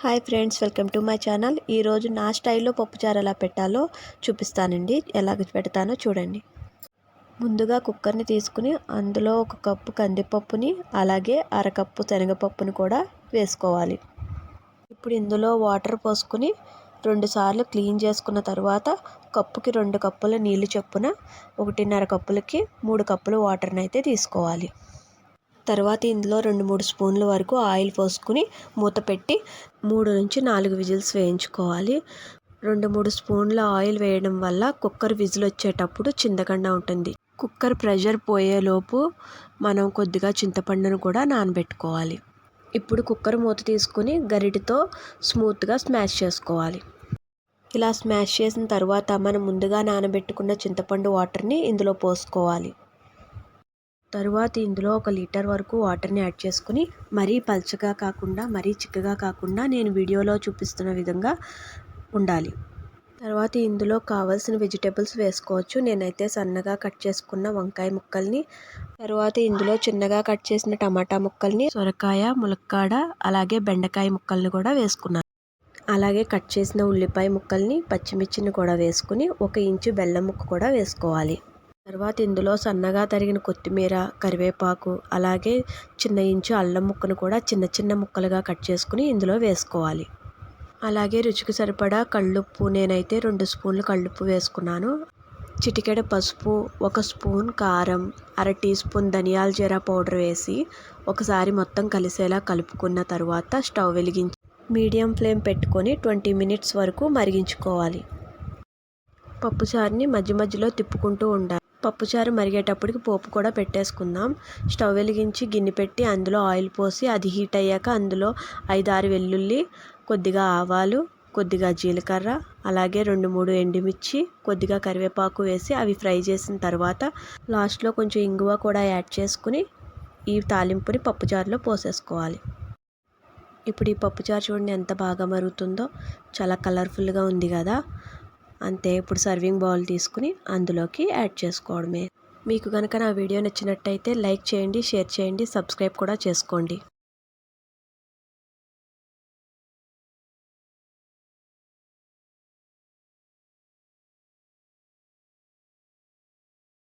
Hi friends, welcome to my channel. ఈరోజు నా స్టైల్లో పప్పుచారు ఎలా పెట్టాలో చూపిస్తానండి. ఎలాగ పెడతానో చూడండి. ముందుగా కుక్కర్ని తీసుకుని అందులో ఒక కప్పు కందిపప్పుని అలాగే అరకప్పు శనగపప్పుని కూడా వేసుకోవాలి. ఇప్పుడు ఇందులో వాటర్ పోసుకుని 2 సార్లు క్లీన్ చేసుకున్న తర్వాత కప్పుకి 2 కప్పుల నీళ్ళు చొప్పున 1.5 కప్పులకి 3 కప్పులు వాటర్ని అయితే తీసుకోవాలి. తర్వాత ఇందులో 2-3 స్పూన్ల వరకు ఆయిల్ పోసుకుని మూత పెట్టి 3 నుంచి 4 విజిల్స్ వేయించుకోవాలి. 2-3 స్పూన్ల ఆయిల్ వేయడం వల్ల కుక్కర్ విజిల్ వచ్చేటప్పుడు చిందకుండా ఉంటుంది. కుక్కర్ ప్రెషర్ పోయేలోపు మనం కొద్దిగా చింతపండును కూడా నానబెట్టుకోవాలి. ఇప్పుడు కుక్కర్ మూత తీసుకుని గరిటెతో స్మూత్గా స్మాష్ చేసుకోవాలి. ఇలా స్మాష్ చేసిన తర్వాత మనం ముందుగా నానబెట్టుకున్న చింతపండు వాటర్ని ఇందులో పోసుకోవాలి. తరువాత ఇందులో 1 లీటర్ వరకు వాటర్ని యాడ్ చేసుకుని మరీ పల్చగా కాకుండా మరీ చిక్కగా కాకుండా నేను వీడియోలో చూపిస్తున్న విధంగా ఉండాలి. తర్వాత ఇందులో కావాల్సిన వెజిటేబుల్స్ వేసుకోవచ్చు. నేనైతే సన్నగా కట్ చేసుకున్న వంకాయ ముక్కల్ని, తర్వాత ఇందులో చిన్నగా కట్ చేసిన టమాటా ముక్కల్ని, సొరకాయ, ములక్కాడ అలాగే బెండకాయ ముక్కల్ని కూడా వేసుకున్నాను. అలాగే కట్ చేసిన ఉల్లిపాయ ముక్కల్ని, పచ్చిమిర్చిని కూడా వేసుకుని 1 ఇంచు బెల్లం ముక్క కూడా వేసుకోవాలి. తర్వాత ఇందులో సన్నగా తరిగిన కొత్తిమీర, కరివేపాకు అలాగే చిన్న ఇంచు అల్లం ముక్కను కూడా చిన్న చిన్న ముక్కలుగా కట్ చేసుకుని ఇందులో వేసుకోవాలి. అలాగే రుచికి సరిపడా కళ్ళుప్పు, నేనైతే 2 స్పూన్లు కళ్ళుప్పు వేసుకున్నాను. చిటికెడు పసుపు, 1 స్పూన్ కారం, 1/2 టీ స్పూన్ ధనియాల జీరా పౌడర్ వేసి ఒకసారి మొత్తం కలిసేలా కలుపుకున్న తర్వాత స్టవ్ వెలిగించి మీడియం ఫ్లేమ్ పెట్టుకొని 20 మినిట్స్ వరకు మరిగించుకోవాలి. పప్పుచారుని మధ్య మధ్యలో తిప్పుకుంటూ ఉండాలి. పప్పుచారు మరిగేటప్పటికి పోపు కూడా పెట్టేసుకుందాం. స్టవ్ వెలిగించి గిన్నె పెట్టి అందులో ఆయిల్ పోసి అది హీట్ అయ్యాక అందులో 5-6 వెల్లుల్లి, కొద్దిగా ఆవాలు, కొద్దిగా జీలకర్ర, అలాగే 2-3 ఎండుమిర్చి, కొద్దిగా కరివేపాకు వేసి అవి ఫ్రై చేసిన తర్వాత లాస్ట్లో కొంచెం ఇంగువ కూడా యాడ్ చేసుకుని ఈ తాలింపుని పప్పుచారులో పోసేసుకోవాలి. ఇప్పుడు ఈ పప్పుచారు చూడండి ఎంత బాగా మరుగుతుందో, చాలా కలర్ఫుల్గా ఉంది కదా. అంతే. ఇప్పుడు సర్వింగ్ బౌల్ తీసుకుని అందులోకి యాడ్ చేసుకోవడమే. మీకు కనుక నా వీడియో నచ్చినట్టయితే లైక్ చేయండి, షేర్ చేయండి, సబ్స్క్రైబ్ కూడా చేసుకోండి.